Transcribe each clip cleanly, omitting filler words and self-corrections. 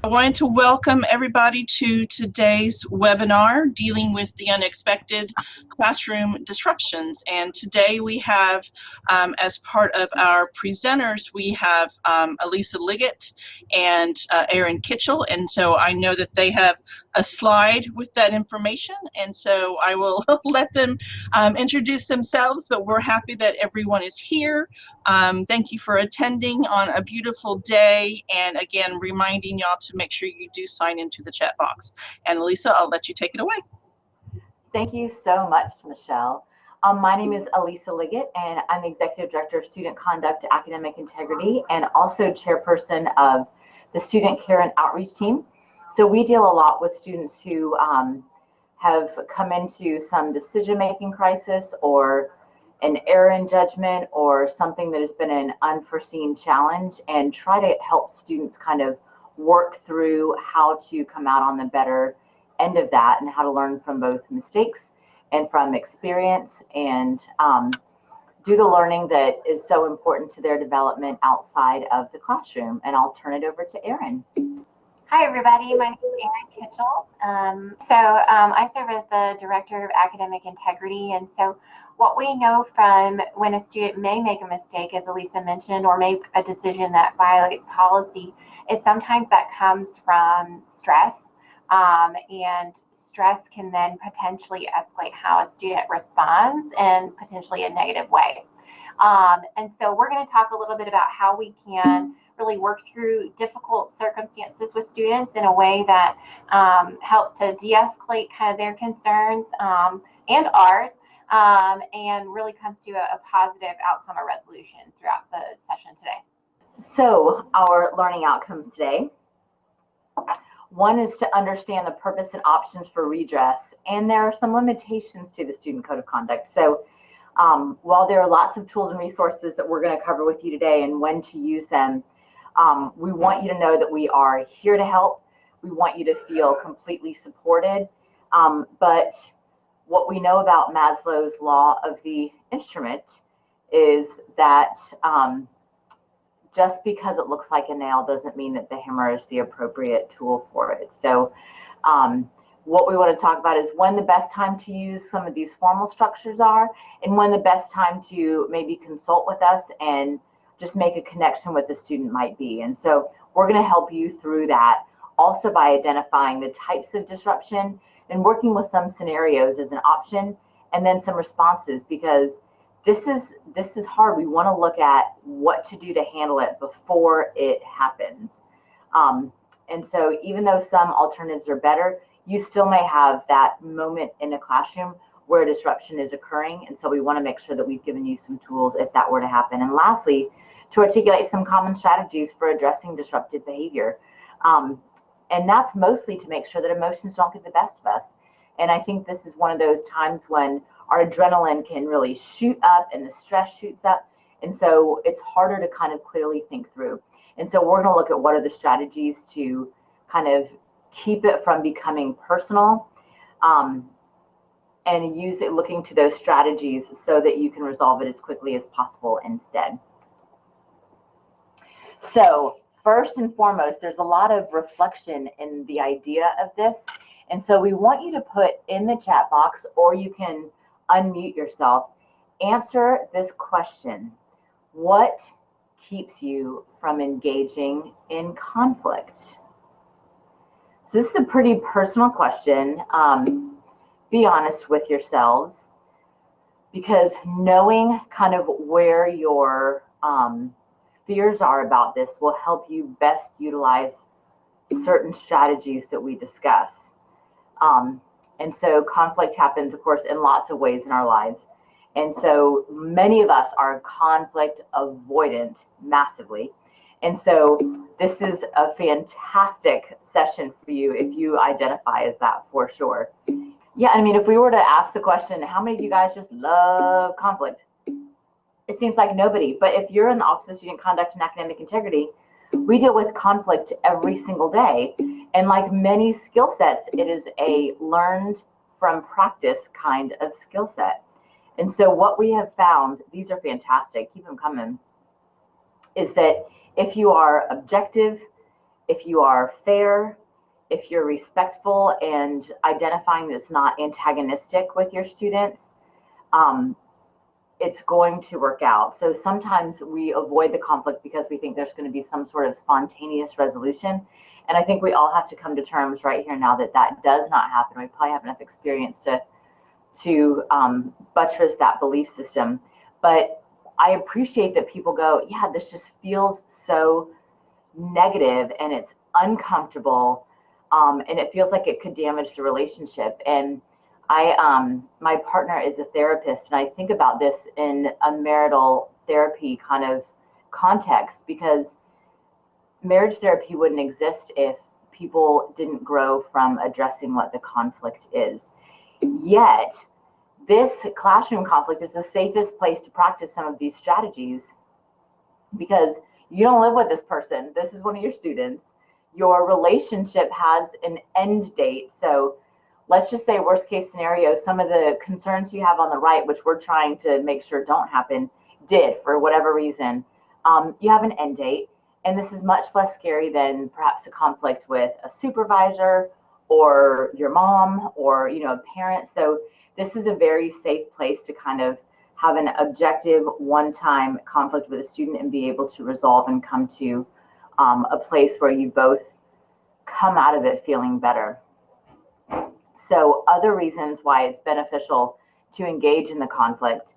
I wanted to welcome everybody to today's webinar, Dealing with the Unexpected Classroom Disruptions. And today we have, as part of our presenters, we have Elisa Liggett and Erin Kitchell. And so I know that they have a slide with that information. And so I will let them introduce themselves, but we're happy that everyone is here. Thank you for attending on a beautiful day. And again, reminding y'all to make sure you do sign into the chat box. And Elisa, I'll let you take it away. Thank you so much, Michelle. My name is Elisa Liggett, and I'm the Executive Director of Student Conduct, Academic Integrity, and also Chairperson of the Student Care and Outreach Team. So we deal a lot with students who have come into some decision-making crisis or an error in judgment or something that has been an unforeseen challenge, and try to help students kind of work through how to come out on the better end of that and how to learn from both mistakes and from experience and do the learning that is so important to their development outside of the classroom. And I'll turn it over to Erin. Hi everybody, my name is Erin Kitchell. I serve as the Director of Academic Integrity, and so what we know from when a student may make a mistake, as Elisa mentioned, or make a decision that violates policy, is sometimes that comes from stress, and stress can then potentially escalate how a student responds in potentially a negative way. And so we're going to talk a little bit about how we can really work through difficult circumstances with students in a way that helps to de-escalate kind of their concerns and ours, and really comes to a positive outcome or resolution throughout the session today. So our learning outcomes today. One is to understand the purpose and options for redress, and there are some limitations to the Student Code of Conduct. So while there are lots of tools and resources that we're going to cover with you today and when to use them, we want you to know that we are here to help. We want you to feel completely supported. But what we know about Maslow's law of the instrument is that just because it looks like a nail doesn't mean that the hammer is the appropriate tool for it. So what we want to talk about is when the best time to use some of these formal structures are, and when the best time to maybe consult with us and just make a connection with the student might be. And so we're going to help you through that, also by identifying the types of disruption and working with some scenarios as an option, and then some responses, because this is hard. We want to look at what to do to handle it before it happens. And so even though some alternatives are better, you still may have that moment in a classroom where disruption is occurring. And so we want to make sure that we've given you some tools if that were to happen. And lastly, to articulate some common strategies for addressing disruptive behavior. And that's mostly to make sure that emotions don't get the best of us. And I think this is one of those times when our adrenaline can really shoot up and the stress shoots up. And so it's harder to kind of clearly think through. And so we're going to look at what are the strategies to kind of keep it from becoming personal, and use it looking to those strategies so that you can resolve it as quickly as possible instead. So first and foremost, there's a lot of reflection in the idea of this. And so we want you to put in the chat box, or you can unmute yourself, answer this question: what keeps you from engaging in conflict? So this is a pretty personal question. Be honest with yourselves, because knowing kind of where your fears are about this will help you best utilize certain strategies that we discuss. And so conflict happens, of course, in lots of ways in our lives. And so many of us are conflict avoidant massively. And so this is a fantastic session for you if you identify as that, for sure. Yeah, I mean, if we were to ask the question, how many of you guys just love conflict? It seems like nobody. But if you're in the Office of Student Conduct and Academic Integrity, we deal with conflict every single day. And like many skill sets, it is a learned from practice kind of skill set. And so what we have found, these are fantastic, keep them coming, is that if you are objective if you are fair, if you're respectful and identifying that it's not antagonistic with your students, it's going to work out. So sometimes we avoid the conflict because we think there's going to be some sort of spontaneous resolution. And I think we all have to come to terms right here now that that does not happen. We probably have enough experience to buttress that belief system. But I appreciate that people go, yeah, this just feels so negative and it's uncomfortable, and it feels like it could damage the relationship. And my partner is a therapist, and I think about this in a marital therapy kind of context, because marriage therapy wouldn't exist if people didn't grow from addressing what the conflict is. Yet, this classroom conflict is the safest place to practice some of these strategies, because you don't live with this person. This is one of your students. Your relationship has an end date. So let's just say worst case scenario, some of the concerns you have on the right, which we're trying to make sure don't happen, did for whatever reason. You have an end date. And this is much less scary than perhaps a conflict with a supervisor or your mom or, you know, a parent. So this is a very safe place to kind of have an objective one-time conflict with a student and be able to resolve and come to a place where you both come out of it feeling better. So other reasons why it's beneficial to engage in the conflict,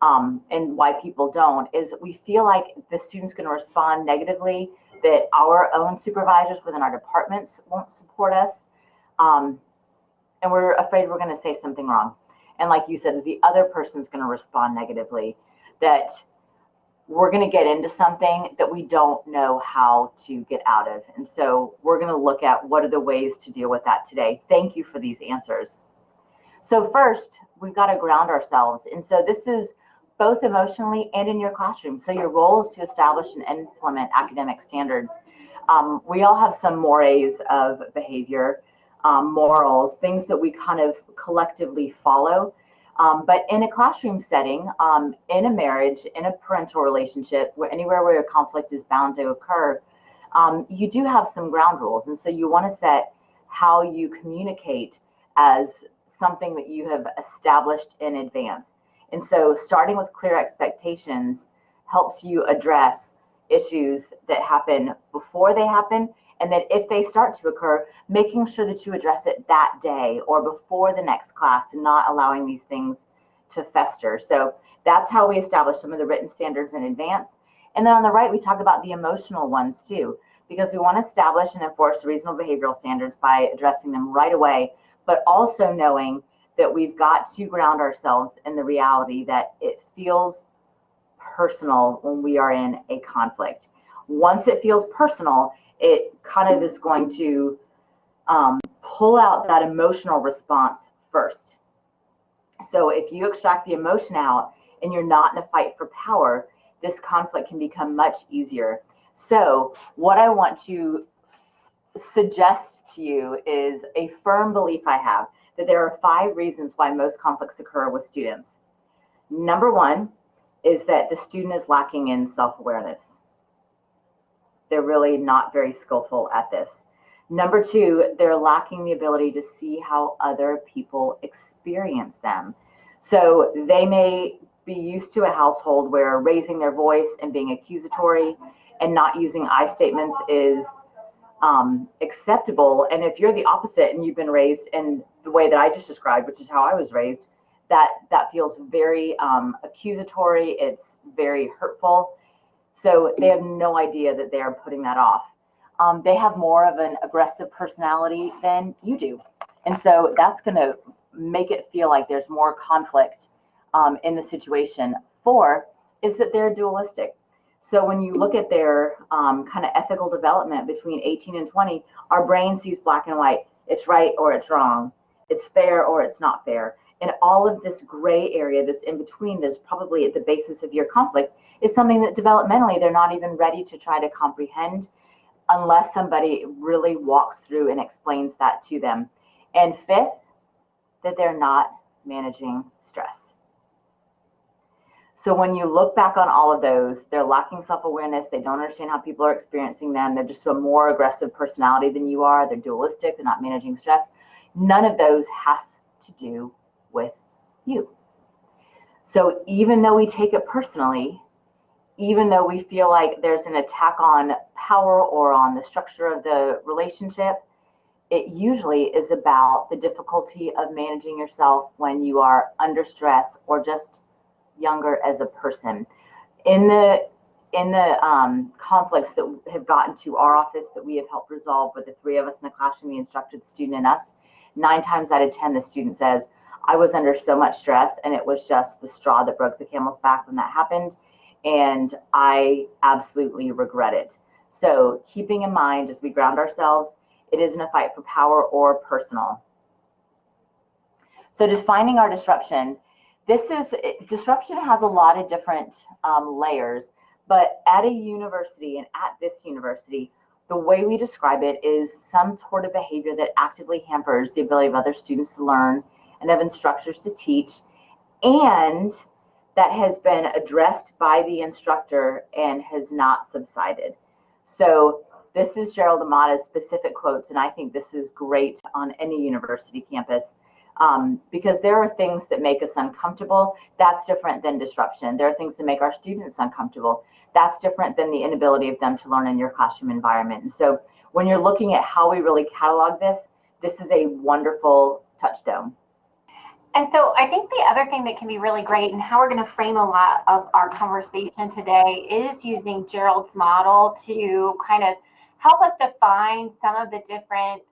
and why people don't, is we feel like the student's going to respond negatively, that our own supervisors within our departments won't support us, and we're afraid we're going to say something wrong. And like you said, the other person's going to respond negatively, that we're going to get into something that we don't know how to get out of. And so we're going to look at what are the ways to deal with that today. Thank you for these answers. So first, we've got to ground ourselves. And so this is both emotionally and in your classroom. So your role is to establish and implement academic standards. We all have some mores of behavior, morals, things that we kind of collectively follow. But in a classroom setting, in a marriage, in a parental relationship, anywhere where a conflict is bound to occur, you do have some ground rules. And so you want to set how you communicate as something that you have established in advance. And so starting with clear expectations helps you address issues that happen before they happen, and that if they start to occur, making sure that you address it that day or before the next class and not allowing these things to fester. So that's how we establish some of the written standards in advance. And then on the right, we talk about the emotional ones too, because we want to establish and enforce reasonable behavioral standards by addressing them right away, but also knowing that we've got to ground ourselves in the reality that it feels personal when we are in a conflict. Once it feels personal, it kind of is going to pull out that emotional response first. So if you extract the emotion out and you're not in a fight for power, this conflict can become much easier. So what I want to suggest to you is a firm belief I have that there are 5 reasons why most conflicts occur with students. Number 1 is that the student is lacking in self-awareness. They're really not very skillful at this. Number 2, they're lacking the ability to see how other people experience them. So they may be used to a household where raising their voice and being accusatory and not using I statements is acceptable. And if you're the opposite and you've been raised in the way that I just described, which is how I was raised, that feels very accusatory, it's very hurtful. So they have no idea that they are putting that off. They have more of an aggressive personality than you do. And so that's going to make it feel like there's more conflict in the situation. 4 is that they're dualistic. So when you look at their kind of ethical development between 18 and 20, our brain sees black and white. It's right or it's wrong. It's fair or it's not fair. And all of this gray area that's in between, that's probably at the basis of your conflict, is something that developmentally they're not even ready to try to comprehend unless somebody really walks through and explains that to them. And 5th, that they're not managing stress. So when you look back on all of those, they're lacking self-awareness, they don't understand how people are experiencing them, they're just a more aggressive personality than you are, they're dualistic, they're not managing stress. None of those has to do with you. So even though we take it personally, even though we feel like there's an attack on power or on the structure of the relationship, it usually is about the difficulty of managing yourself when you are under stress or just younger as a person. In the conflicts that have gotten to our office that we have helped resolve with the three of us in the classroom, the instructor, the student, and us, 9 times out of 10, the student says, I was under so much stress and it was just the straw that broke the camel's back when that happened, and I absolutely regret it. So keeping in mind as we ground ourselves, it isn't a fight for power or personal. So defining our disruption, disruption has a lot of different layers, but at a university, and at this university, the way we describe it is some sort of behavior that actively hampers the ability of other students to learn and of instructors to teach, and that has been addressed by the instructor and has not subsided. So this is Gerald Amata's specific quotes, and I think this is great on any university campus. Because there are things that make us uncomfortable. That's different than disruption. There are things that make our students uncomfortable. That's different than the inability of them to learn in your classroom environment. And so when you're looking at how we really catalog this, this is a wonderful touchstone. And so I think the other thing that can be really great, and how we're going to frame a lot of our conversation today, is using Gerald's model to kind of help us define some of the different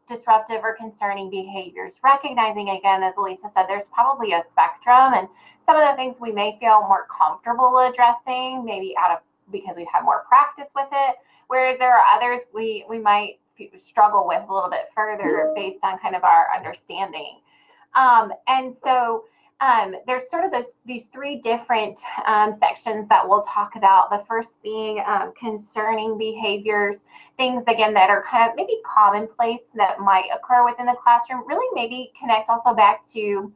disruptive or concerning behaviors, recognizing, again, as Elisa said, there's probably a spectrum, and some of the things we may feel more comfortable addressing, maybe because we've had more practice with it, whereas there are others we might struggle with a little bit further based on kind of our understanding. And so there's sort of these 3 different sections that we'll talk about. The first being concerning behaviors, things, again, that are kind of maybe commonplace that might occur within the classroom, really maybe connect also back to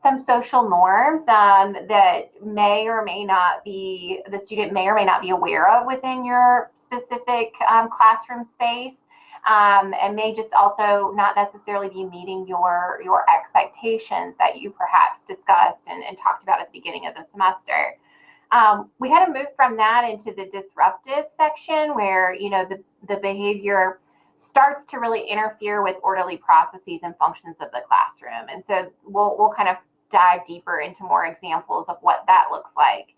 some social norms that may or may not be, the student may or may not be aware of within your specific classroom space. And may just also not necessarily be meeting your expectations that you perhaps discussed and talked about at the beginning of the semester. We had to move from that into the disruptive section where, you know, the behavior starts to really interfere with orderly processes and functions of the classroom. And so we'll kind of dive deeper into more examples of what that looks like.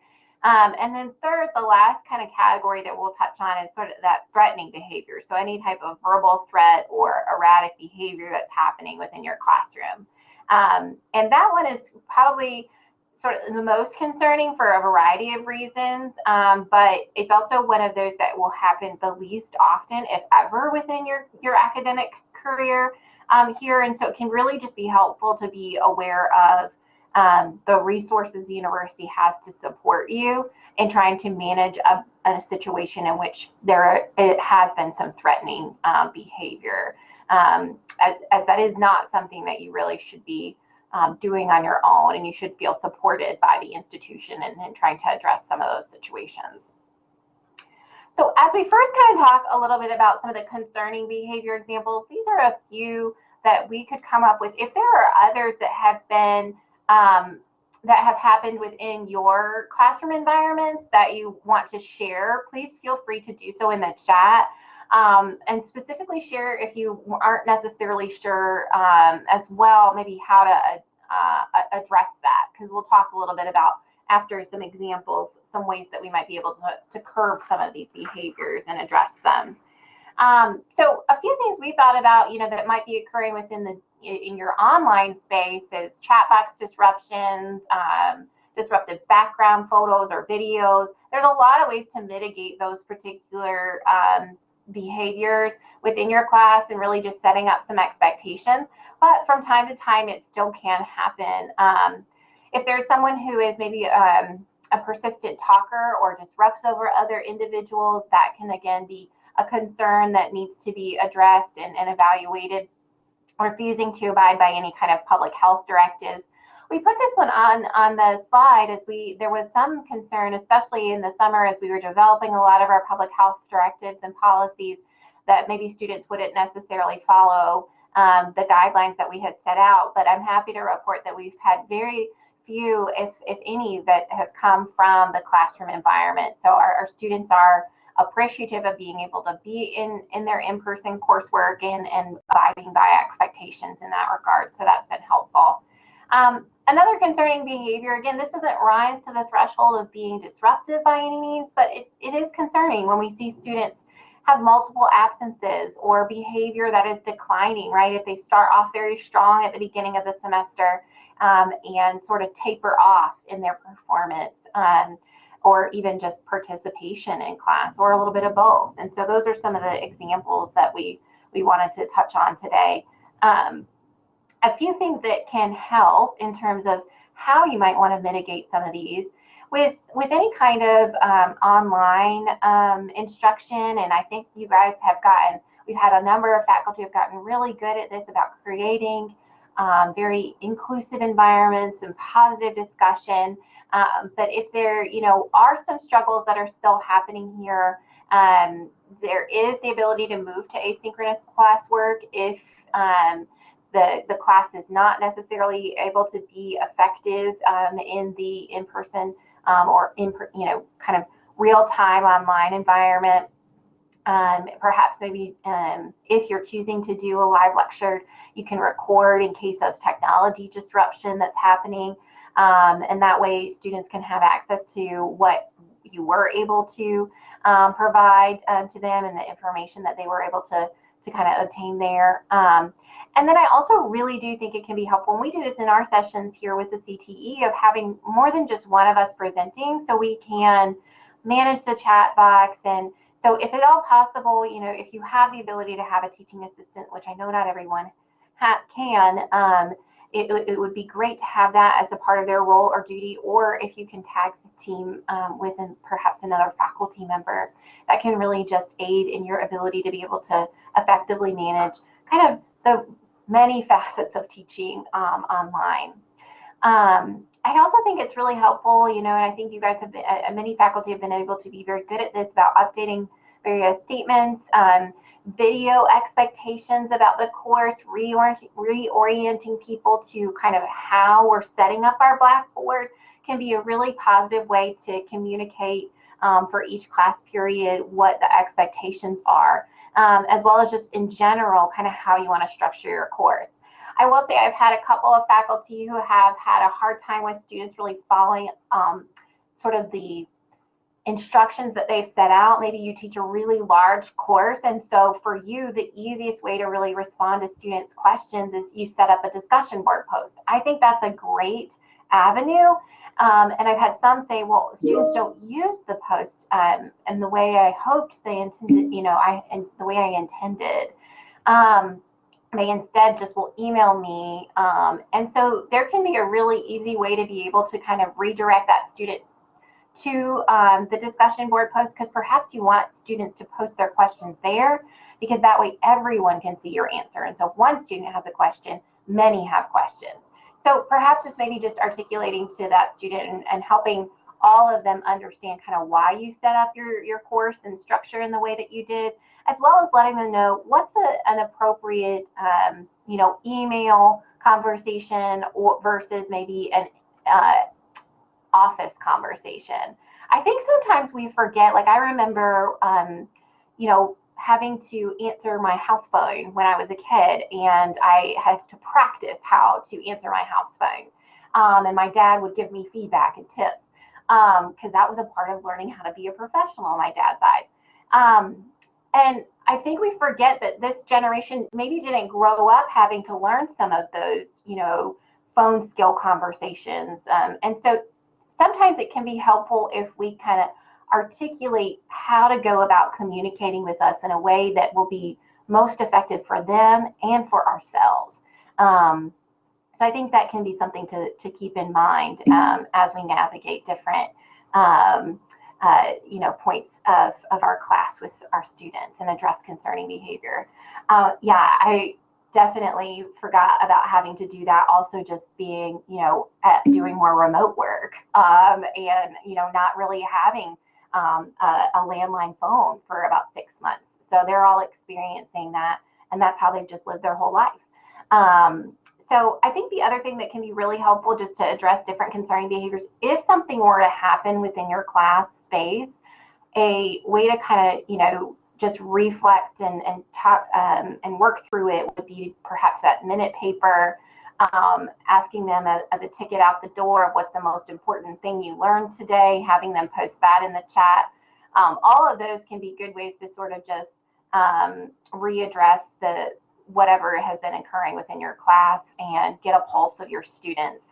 And then third, the last kind of category that we'll touch on is sort of that threatening behavior. So any type of verbal threat or erratic behavior that's happening within your classroom. And that one is probably sort of the most concerning for a variety of reasons, but it's also one of those that will happen the least often, if ever, within your academic career here. And so it can really just be helpful to be aware of the resources the university has to support you in trying to manage a situation in which it has been some threatening behavior, as that is not something that you really should be doing on your own, and you should feel supported by the institution in trying to address some of those situations. So as we first kind of talk a little bit about some of the concerning behavior examples, these are a few that we could come up with. If there are others that have been that have happened within your classroom environments that you want to share, please feel free to do so in the chat. And specifically share if you aren't necessarily sure as well, maybe how to address that, because we'll talk a little bit about, after some examples, some ways that we might be able to curb some of these behaviors and address them. So a few things we thought about, you know, that might be occurring in your online space is chat box disruptions, disruptive background photos or videos. There's a lot of ways to mitigate those particular behaviors within your class and really just setting up some expectations. But from time to time, it still can happen. If there's someone who is maybe a persistent talker or disrupts over other individuals, that can again be a concern that needs to be addressed and evaluated. Refusing to abide by any kind of public health directives. we put this one on the slide as there was some concern, especially in the summer as we were developing a lot of our public health directives and policies, that maybe students wouldn't necessarily follow the guidelines that we had set out. But I'm happy to report that we've had very few, if any, that have come from the classroom environment. So our students are appreciative of being able to be in their in-person coursework and abiding by expectations in that regard. So that's been helpful. Another concerning behavior, again, this doesn't rise to the threshold of being disruptive by any means, but it is concerning when we see students have multiple absences or behavior that is declining, right? If they start off very strong at the beginning of the semester and sort of taper off in their performance, or even just participation in class, or a little bit of both. And so those are some of the examples that we wanted to touch on today. A few things that can help in terms of how you might want to mitigate some of these with any kind of online instruction. And I think you guys have we've had a number of faculty have gotten really good at this, about creating very inclusive environments and positive discussion. But if there, are some struggles that are still happening here, there is the ability to move to asynchronous classwork if the class is not necessarily able to be effective in the in-person or kind of real-time online environment. Perhaps maybe if you're choosing to do a live lecture, you can record in case of technology disruption that's happening. And that way students can have access to what you were able to provide to them and the information that they were able to kind of obtain there. And then I also really do think it can be helpful, and we do this in our sessions here with the CTE, of having more than just one of us presenting, so we can manage the chat box. And so if at all possible, if you have the ability to have a teaching assistant, which I know not everyone can, it would be great to have that as a part of their role or duty, or if you can tag the team with perhaps another faculty member, that can really just aid in your ability to be able to effectively manage kind of the many facets of teaching online. I also think it's really helpful, and I think you guys have been, many faculty have been able to be very good at this, about updating various statements, video expectations about the course, reorienting people to kind of how we're setting up our Blackboard can be a really positive way to communicate for each class period what the expectations are, as well as just in general kind of how you want to structure your course. I will say I've had a couple of faculty who have had a hard time with students really following sort of the instructions that they've set out. Maybe you teach a really large course, and so for you, the easiest way to really respond to students' questions is you set up a discussion board post. I think that's a great avenue, and I've had some say, well, students don't use the post in the way I hoped they intended, the way I intended. They instead just will email me, and so there can be a really easy way to be able to kind of redirect that student to the discussion board post, because perhaps you want students to post their questions there, because that way everyone can see your answer. And so if one student has a question, many have questions. So perhaps just maybe just articulating to that student and helping all of them understand kind of why you set up your course and structure in the way that you did, as well as letting them know what's an appropriate email conversation versus maybe an office conversation. I think sometimes we forget, like I remember, having to answer my house phone when I was a kid, and I had to practice how to answer my house phone. And my dad would give me feedback and tips, because that was a part of learning how to be a professional on my dad's side. And I think we forget that this generation maybe didn't grow up having to learn some of those, phone skill conversations. And so sometimes it can be helpful if we kind of articulate how to go about communicating with us in a way that will be most effective for them and for ourselves. So I think that can be something to keep in mind as we navigate different points of our class with our students and address concerning behavior. definitely forgot about having to do that. Also, just being, doing more remote work, and, not really having a landline phone for about 6 months. So they're all experiencing that, and that's how they've just lived their whole life. So I think the other thing that can be really helpful just to address different concerning behaviors, if something were to happen within your class space, a way to kind of, just reflect and talk and work through it would be perhaps that minute paper, asking them at the ticket out the door of what's the most important thing you learned today, having them post that in the chat. All of those can be good ways to sort of just readdress whatever has been occurring within your class and get a pulse of your students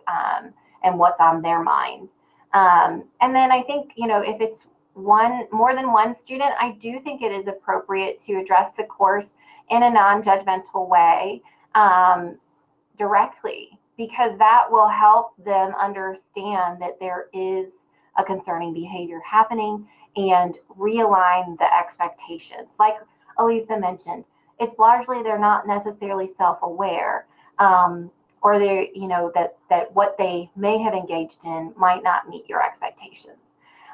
and what's on their mind. And then I think, if it's more than one student, I do think it is appropriate to address the course in a non-judgmental way directly, because that will help them understand that there is a concerning behavior happening and realign the expectations. Like Elisa mentioned, it's largely they're not necessarily self-aware, or they, that what they may have engaged in might not meet your expectations.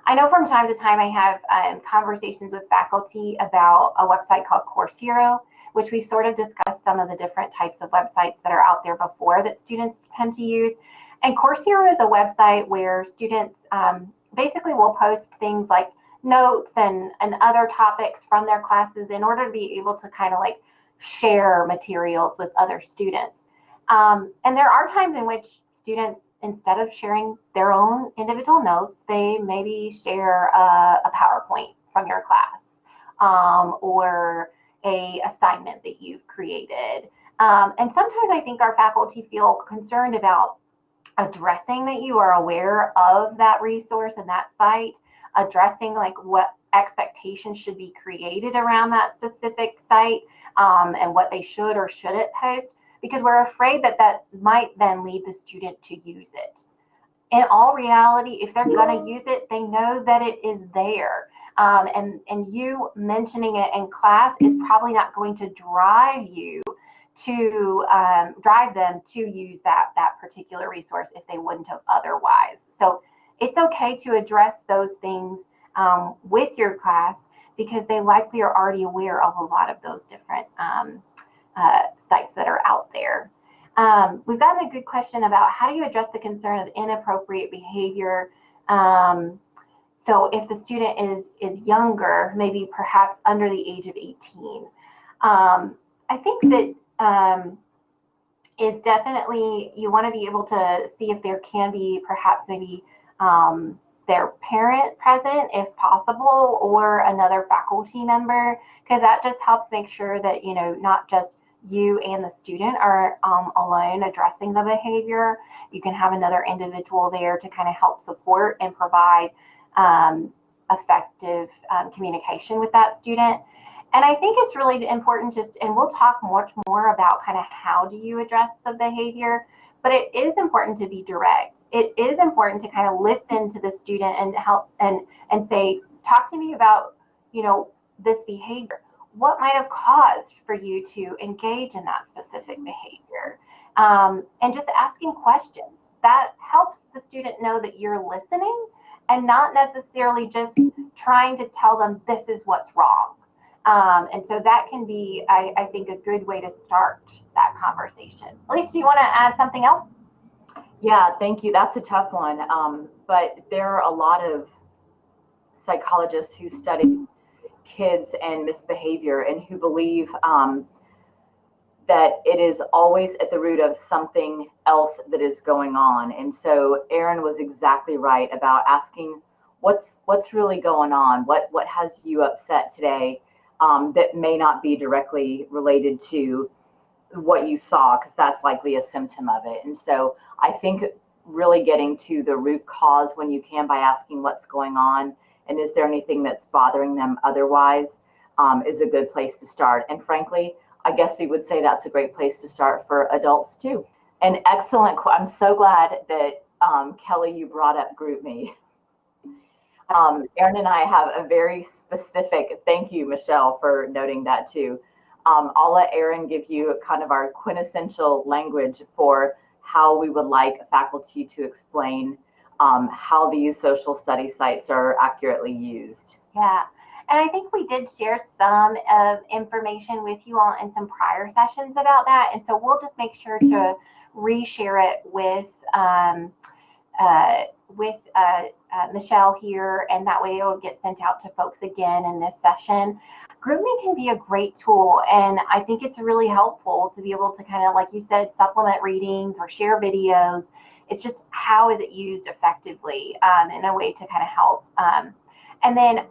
I know from time to time I have conversations with faculty about a website called Course Hero, which we've sort of discussed some of the different types of websites that are out there before that students tend to use. And Course Hero is a website where students basically will post things like notes and other topics from their classes in order to be able to kind of like share materials with other students. And there are times in which students, instead of sharing their own individual notes, they maybe share a PowerPoint from your class, or a assignment that you've created. And sometimes I think our faculty feel concerned about addressing that you are aware of that resource and that site, addressing like what expectations should be created around that specific site, and what they should or shouldn't post, because we're afraid that that might then lead the student to use it. In all reality, if they're going to use it, they know that it is there. And you mentioning it in class is probably not going to drive you to drive them to use that particular resource if they wouldn't have otherwise. So it's okay to address those things with your class, because they likely are already aware of a lot of those different sites that are out there. We've gotten a good question about how do you address the concern of inappropriate behavior. So if the student is younger, maybe perhaps under the age of 18, I think that it's definitely, you want to be able to see if there can be perhaps maybe their parent present if possible, or another faculty member, because that just helps make sure that, not just you and the student are alone addressing the behavior. You can have another individual there to kind of help support and provide effective communication with that student. And I think it's really important and we'll talk much more about kind of how do you address the behavior, but it is important to be direct. It is important to kind of listen to the student and help and say, talk to me about, this behavior. What might have caused for you to engage in that specific behavior? And just asking questions. That helps the student know that you're listening and not necessarily just trying to tell them this is what's wrong. And so that can be, I think, a good way to start that conversation. Elise, do you want to add something else? Yeah, thank you. That's a tough one. But there are a lot of psychologists who study kids and misbehavior and who believe that it is always at the root of something else that is going on. And so Erin was exactly right about asking what's really going on, what has you upset today, that may not be directly related to what you saw, because that's likely a symptom of it. And so I think really getting to the root cause when you can by asking what's going on and is there anything that's bothering them otherwise, is a good place to start. And frankly, I guess we would say that's a great place to start for adults too. An excellent, I'm so glad that Kelly, you brought up GroupMe. Erin and I have a very specific, thank you, Michelle, for noting that too. I'll let Erin give you kind of our quintessential language for how we would like faculty to explain how these social study sites are accurately used. Yeah, and I think we did share some information with you all in some prior sessions about that, and so we'll just make sure to reshare it with Michelle here, and that way it'll get sent out to folks again in this session. GroupMe can be a great tool, and I think it's really helpful to be able to kind of, like you said, supplement readings or share videos. It's just how is it used effectively in a way to kind of help. And then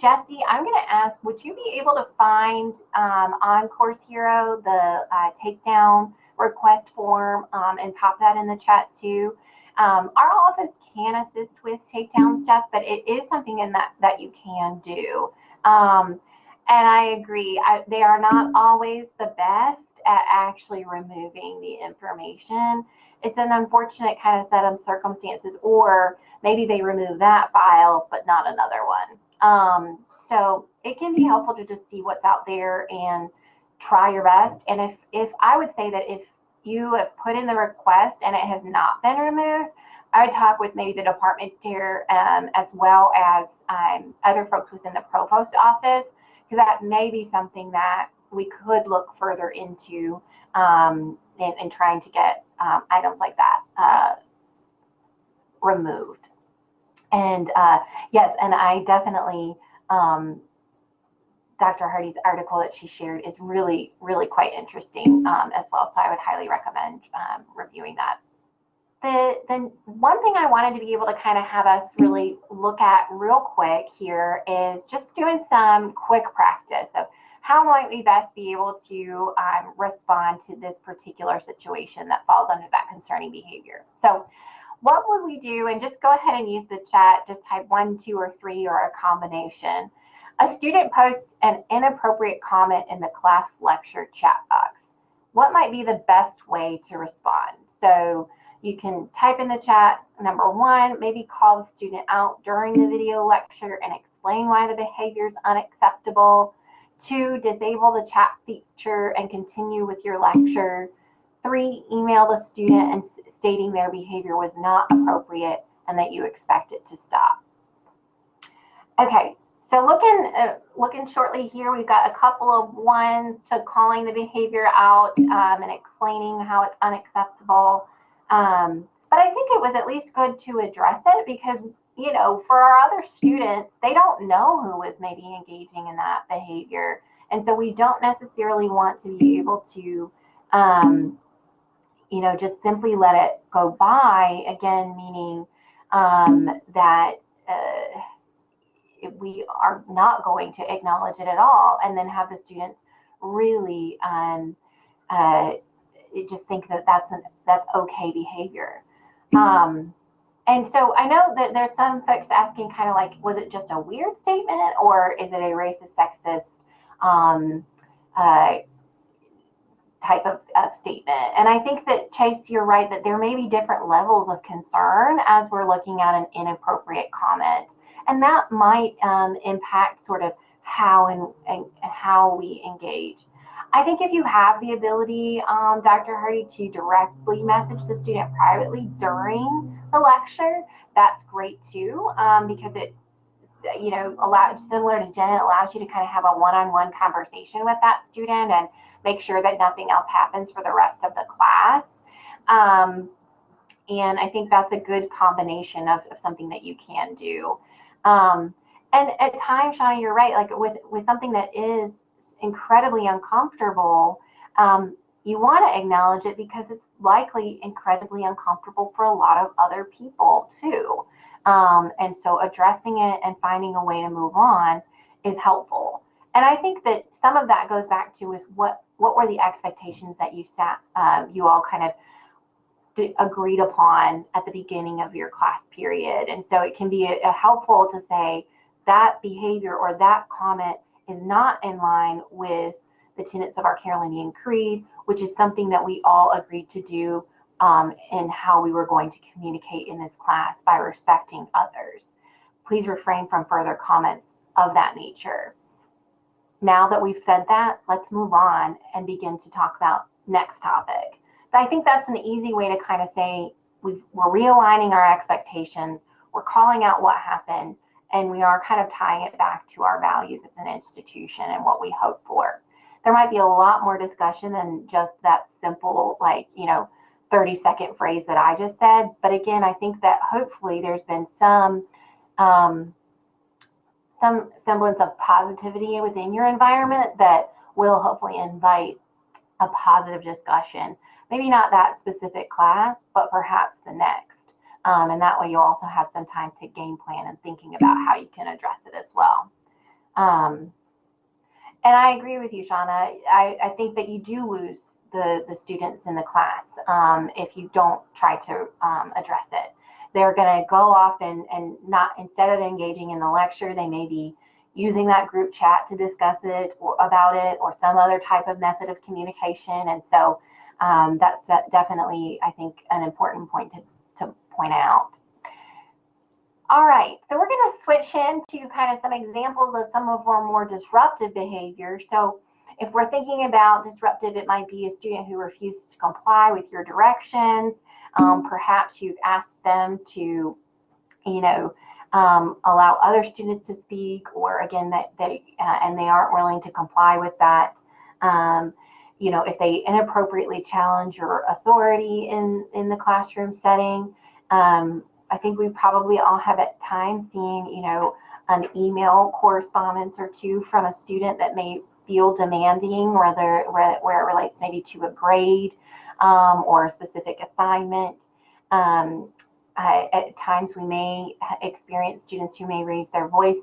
Jesse, I'm going to ask, would you be able to find on Course Hero the takedown request form and pop that in the chat too? Our office can assist with takedown stuff, but it is something in that you can do. And I agree, they are not always the best at actually removing the information. It's an unfortunate kind of set of circumstances, or maybe they remove that file, but not another one. So it can be helpful to just see what's out there and try your best. And if I would say that if you have put in the request and it has not been removed, I would talk with maybe the department chair as well as other folks within the provost office, because that may be something that we could look further into in trying to get items like that removed. And yes, and I definitely, Dr. Hardy's article that she shared is really, really quite interesting as well. So I would highly recommend reviewing that. The one thing I wanted to be able to kind of have us really look at real quick here is just doing some quick practice of how might we best be able to respond to this particular situation that falls under that concerning behavior. So what would we do? And just go ahead and use the chat, just type 1, 2, or 3, or a combination. A student posts an inappropriate comment in the class lecture chat box. What might be the best way to respond? So you can type in the chat, number 1, maybe call the student out during the video lecture and explain why the behavior is unacceptable. 2, disable the chat feature and continue with your lecture. 3, email the student and stating their behavior was not appropriate and that you expect it to stop. Okay, so looking shortly here, we've got a couple of 1s to calling the behavior out and explaining how it's unacceptable. But I think it was at least good to address it because, you know, for our other students, they don't know who is maybe engaging in that behavior. And so we don't necessarily want to be able to, you know, just simply let it go by, again, meaning that we are not going to acknowledge it at all and then have the students really just think that that's okay behavior. And so I know that there's some folks asking kind of like, was it just a weird statement or is it a racist, sexist type of statement? And I think that, Chase, you're right that there may be different levels of concern as we're looking at an inappropriate comment. And that might impact sort of how and how we engage. I think if you have the ability, Dr. Hardy, to directly message the student privately during the lecture, that's great too, because it, you know, similar to Jen, it allows you to kind of have a one-on-one conversation with that student and make sure that nothing else happens for the rest of the class. And I think that's a good combination of something that you can do. And at times, Shauna, you're right, like with something that is incredibly uncomfortable, you want to acknowledge it because it's likely incredibly uncomfortable for a lot of other people too. And so addressing it and finding a way to move on is helpful. And I think that some of that goes back to with what were the expectations that you all kind of agreed upon at the beginning of your class period. And so it can be helpful to say that behavior or that comment is not in line with the tenets of our Carolinian Creed, which is something that we all agreed to do in how we were going to communicate in this class by respecting others. Please refrain from further comments of that nature. now that we've said that, let's move on and begin to talk about next topic. But I think that's an easy way to kind of say we're realigning our expectations, we're calling out what happened, and we are kind of tying it back to our values as an institution and what we hope for. There might be a lot more discussion than just that simple, like, 30-second phrase that I just said. But again, I think that hopefully there's been some semblance of positivity within your environment that will hopefully invite a positive discussion. Maybe not that specific class, but perhaps the next. And that way you also have some time to game plan and thinking about how you can address it as well. And I agree with you, Shauna. I think that you do lose the students in the class if you don't try to address it. They're going to go off and not, instead of engaging in the lecture, they may be using that group chat to discuss it or about it, or some other type of method of communication. And so that's definitely, I think, an important point to point out. All right, so we're going to switch into kind of some examples of some of our more disruptive behaviors. So if we're thinking about disruptive, it might be a student who refuses to comply with your directions. Perhaps you've asked them to, allow other students to speak, or again, and they aren't willing to comply with that. If they inappropriately challenge your authority in the classroom setting. I think we probably all have at times seen, an email correspondence or two from a student that may feel demanding, where it relates maybe to a grade or a specific assignment. At times we may experience students who may raise their voice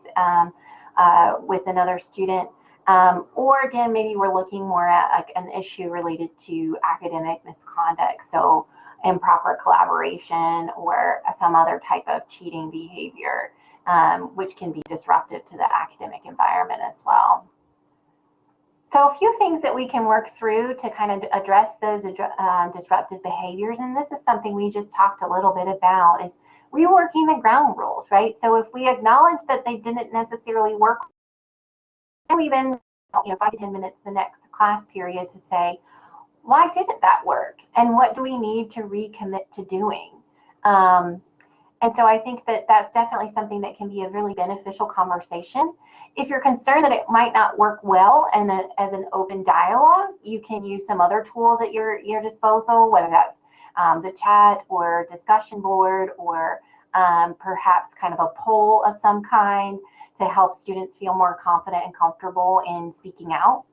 with another student. Or again, maybe we're looking more at an issue related to academic misconduct, so improper collaboration or some other type of cheating behavior, which can be disruptive to the academic environment as well. So a few things that we can work through to kind of address those disruptive behaviors, and this is something we just talked a little bit about, is reworking the ground rules, right? So if we acknowledge that they didn't necessarily work, and we then, 5 to 10 minutes the next class period to say, why didn't that work? And what do we need to recommit to doing? And so I think that that's definitely something that can be a really beneficial conversation. If you're concerned that it might not work well and as an open dialogue, you can use some other tools at your disposal, whether that's the chat or discussion board, or perhaps kind of a poll of some kind to help students feel more confident and comfortable in speaking out.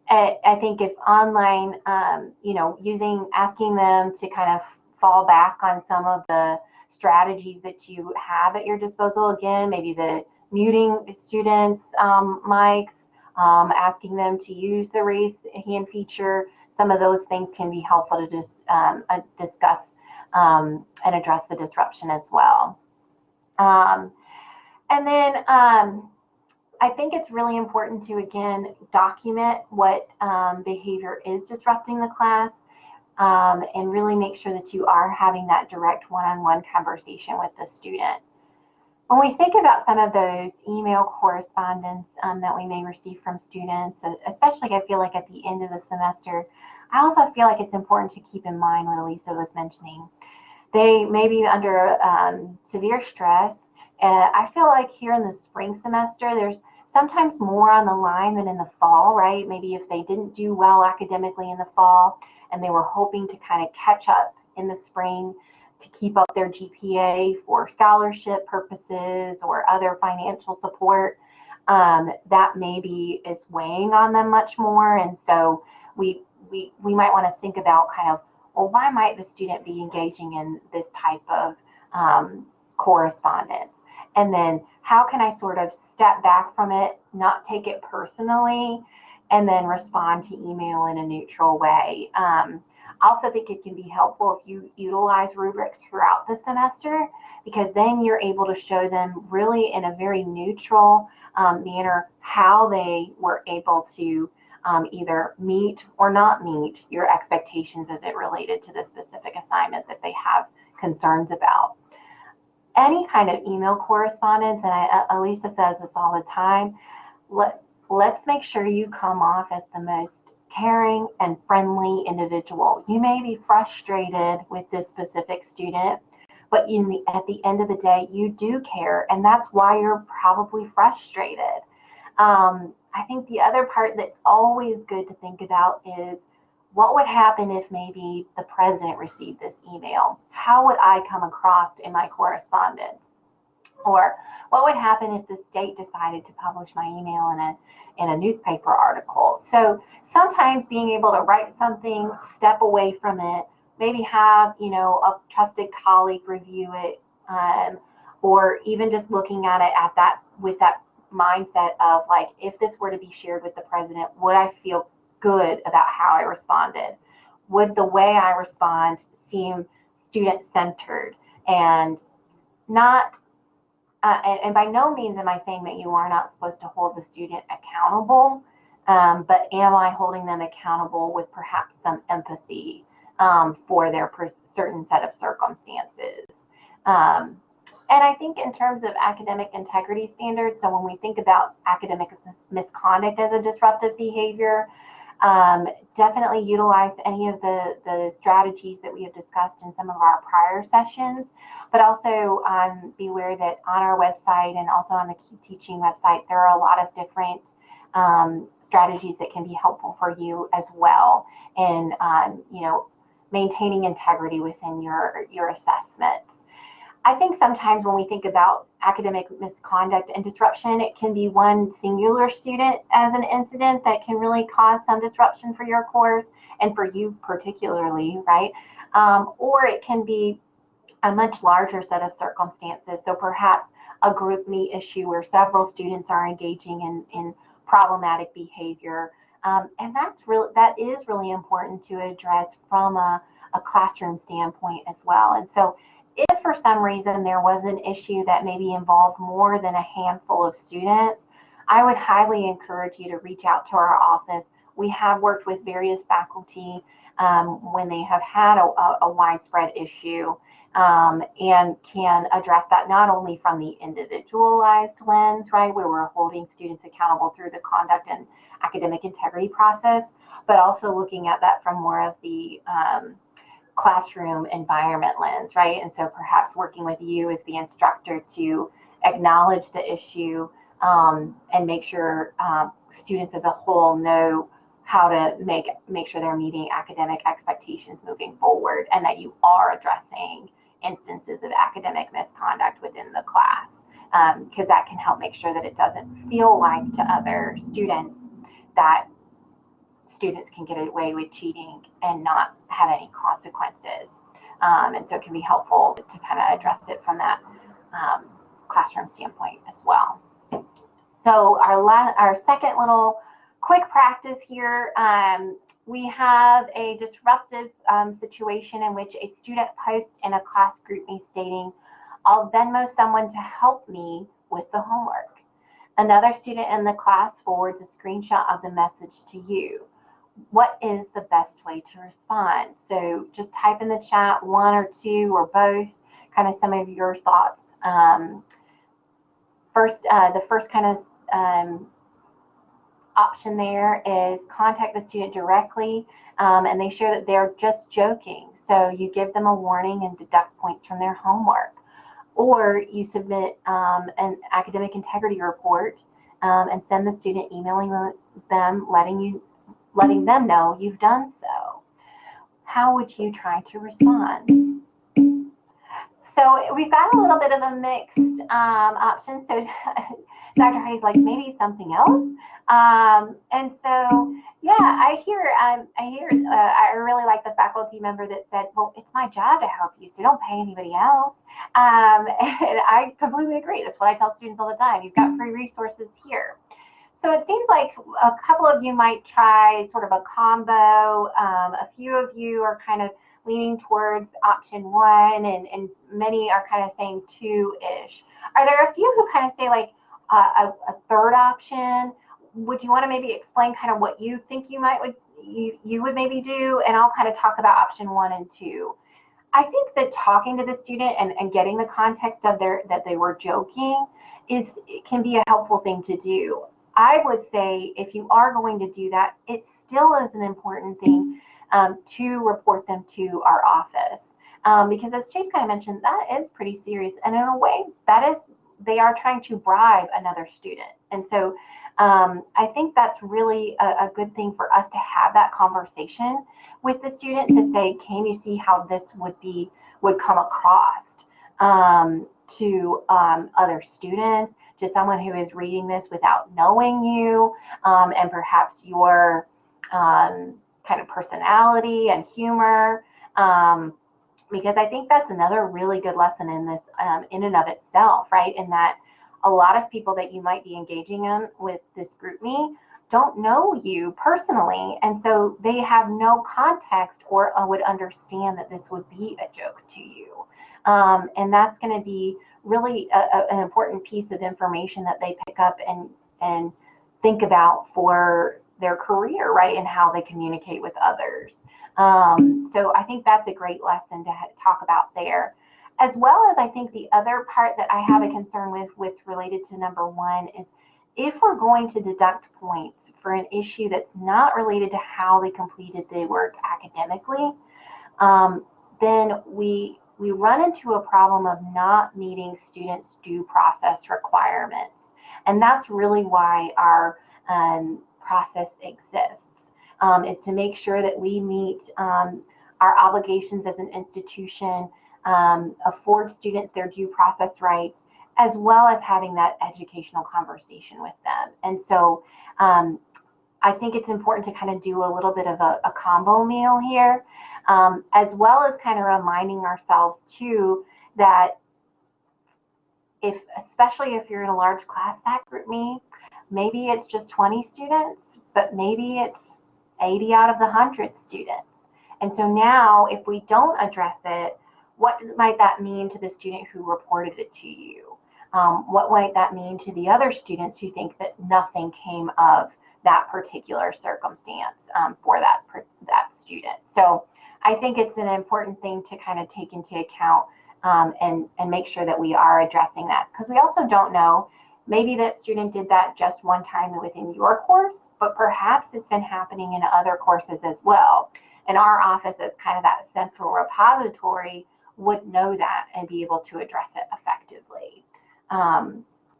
I think if online, asking them to kind of fall back on some of the strategies that you have at your disposal, again, maybe the muting students' mics, asking them to use the raise hand feature, some of those things can be helpful to just discuss and address the disruption as well. And then I think it's really important to, again, document what behavior is disrupting the class, and really make sure that you are having that direct one-on-one conversation with the student. When we think about some of those email correspondence that we may receive from students, especially I feel like at the end of the semester, I also feel like it's important to keep in mind what Elisa was mentioning. They may be under severe stress. I feel like here in the spring semester, there's sometimes more on the line than in the fall, right? Maybe if they didn't do well academically in the fall and they were hoping to kind of catch up in the spring to keep up their GPA for scholarship purposes or other financial support, that maybe is weighing on them much more. And so we might want to think about kind of, well, why might the student be engaging in this type of correspondence? And then how can I sort of step back from it, not take it personally, and then respond to email in a neutral way? I also think it can be helpful if you utilize rubrics throughout the semester, because then you're able to show them really in a very neutral manner how they were able to either meet or not meet your expectations as it related to the specific assignment that they have concerns about. Any kind of email correspondence, and Elisa says this all the time, let's make sure you come off as the most caring and friendly individual. You may be frustrated with this specific student, but at the end of the day, you do care, and that's why you're probably frustrated. I think the other part that's always good to think about is, what would happen if maybe the president received this email? How would I come across in my correspondence? Or what would happen if the state decided to publish my email in a newspaper article? So sometimes being able to write something, step away from it, maybe have, you know, a trusted colleague review it, or even just looking at it with that mindset of, like, if this were to be shared with the president, would I feel good about how I responded? Would the way I respond seem student-centered and not and by no means am I saying that you are not supposed to hold the student accountable, but am I holding them accountable with perhaps some empathy for their certain set of circumstances? And I think in terms of academic integrity standards, so when we think about academic misconduct as a disruptive behavior, definitely utilize any of the strategies that we have discussed in some of our prior sessions, but also be aware that on our website and also on the Keep Teaching website, there are a lot of different strategies that can be helpful for you as well in you know, maintaining integrity within your assessments. I think sometimes when we think about academic misconduct and disruption, it can be one singular student as an incident that can really cause some disruption for your course and for you particularly, right? Or it can be a much larger set of circumstances. So perhaps a group me issue where several students are engaging in problematic behavior. And that is really important to address from a classroom standpoint as well. And so if for some reason there was an issue that maybe involved more than a handful of students, I would highly encourage you to reach out to our office. We have worked with various faculty when they have had a widespread issue, and can address that not only from the individualized lens, right, where we're holding students accountable through the conduct and academic integrity process, but also looking at that from more of the classroom environment lens, right? And so perhaps working with you as the instructor to acknowledge the issue and make sure students as a whole know how to make sure they're meeting academic expectations moving forward, and that you are addressing instances of academic misconduct within the class, because that can help make sure that it doesn't feel like to other students that students can get away with cheating and not have any consequences. And so it can be helpful to kind of address it from that classroom standpoint as well. So our second little quick practice here, we have a disruptive situation in which a student posts in a class group me stating, "I'll Venmo someone to help me with the homework." Another student in the class forwards a screenshot of the message to you. What is the best way to respond? So just type in the chat one or two or both, kind of some of your thoughts. The first kind of option there is contact the student directly, and they share that they're just joking. So you give them a warning and deduct points from their homework. Or you submit an academic integrity report and send the student emailing them, letting them know you've done so. How would you try to respond? So we've got a little bit of a mixed option. So Dr. Heidi's like, maybe something else. And so, yeah, I really like the faculty member that said, well, it's my job to help you, so don't pay anybody else. And I completely agree. That's what I tell students all the time. You've got free resources here. So it seems like a couple of you might try sort of a combo. A few of you are kind of leaning towards option one, and many are kind of saying two-ish. Are there a few who kind of say like a third option? Would you want to maybe explain kind of what you think you would maybe do, and I'll kind of talk about option one and two. I think that talking to the student and getting the context of that they were joking can be a helpful thing to do. I would say if you are going to do that, it still is an important thing to report them to our office. Because as Chase kind of mentioned, that is pretty serious. And in a way, they are trying to bribe another student. And so I think that's really a good thing for us to have that conversation with the student to say, can you see how this would come across to other students, to someone who is reading this without knowing you, and perhaps your kind of personality and humor. Because I think that's another really good lesson in this, in and of itself, right? In that a lot of people that you might be engaging in with this GroupMe don't know you personally, and so they have no context or would understand that this would be a joke to you. And that's going to be really an important piece of information that they pick up and think about for their career, right, and how they communicate with others. So I think that's a great lesson to talk about there. As well as I think the other part that I have a concern with related to number one is if we're going to deduct points for an issue that's not related to how they completed the work academically, then we run into a problem of not meeting students' due process requirements. And that's really why our process exists, is to make sure that we meet our obligations as an institution, afford students their due process rights, as well as having that educational conversation with them. And so I think it's important to kind of do a little bit of a combo meal here, as well as kind of reminding ourselves too that especially if you're in a large class, that GroupMe, maybe it's just 20 students, but maybe it's 80 out of the 100 students. And so now if we don't address it, what might that mean to the student who reported it to you? What might that mean to the other students who think that nothing came of that particular circumstance for that student? So I think it's an important thing to kind of take into account and make sure that we are addressing that, because we also don't know, maybe that student did that just one time within your course, but perhaps it's been happening in other courses as well. And our office as kind of that central repository would know that and be able to address it effectively.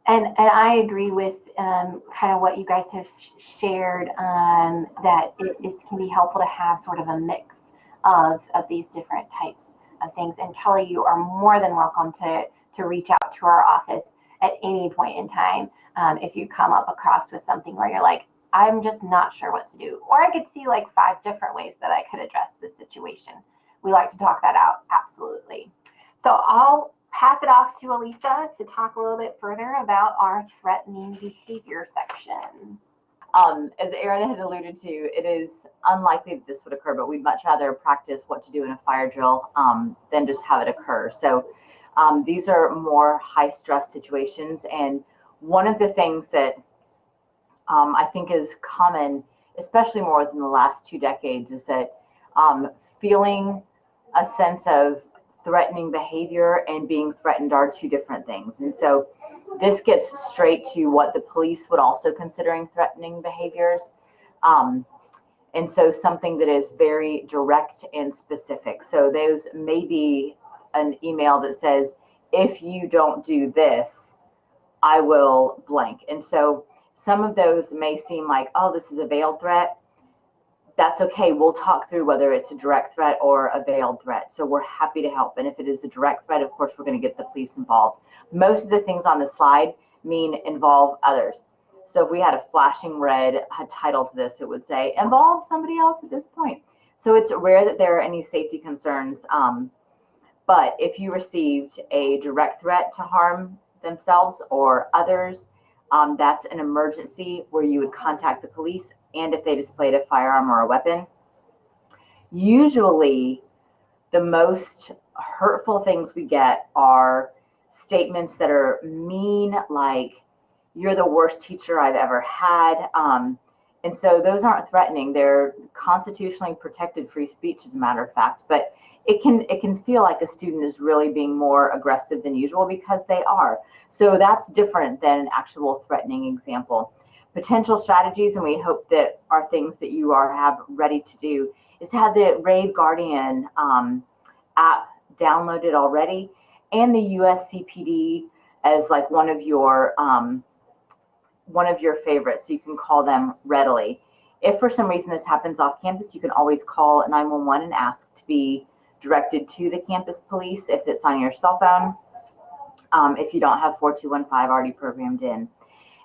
And I agree with kind of what you guys have shared, that it can be helpful to have sort of a mix of these different types of things. And Kelly, you are more than welcome to reach out to our office at any point in time if you come up across with something where you're like, I'm just not sure what to do. Or I could see like 5 different ways that I could address this situation. We like to talk that out, absolutely. So I'll pass it off to Elisa to talk a little bit further about our threatening behavior section. As Erin had alluded to, it is unlikely that this would occur, but we'd much rather practice what to do in a fire drill than just have it occur. So these are more high stress situations. And one of the things that I think is common, especially more within the last 2 decades, is that feeling a sense of threatening behavior and being threatened are 2 different things. And so this gets straight to what the police would also considering threatening behaviors. And so something that is very direct and specific. So those may be an email that says, if you don't do this, I will blank. And so some of those may seem like, oh, this is a veiled threat. That's okay. We'll talk through whether it's a direct threat or a veiled threat. So we're happy to help. And if it is a direct threat, of course, we're going to get the police involved. Most of the things on the slide mean involve others. So if we had a flashing red title to this, it would say involve somebody else at this point. So it's rare that there are any safety concerns. But if you received a direct threat to harm themselves or others, that's an emergency where you would contact the police, and if they displayed a firearm or a weapon. Usually the most hurtful things we get are statements that are mean, like, you're the worst teacher I've ever had. And so those aren't threatening. They're constitutionally protected free speech, as a matter of fact. But it can feel like a student is really being more aggressive than usual, because they are. So that's different than an actual threatening example. Potential strategies, and we hope that are things that you have ready to do, is to have the Rave Guardian app downloaded already, and the USCPD as like one of your favorites, so you can call them readily. If for some reason this happens off campus, you can always call 911 and ask to be directed to the campus police if it's on your cell phone, if you don't have 4215 already programmed in.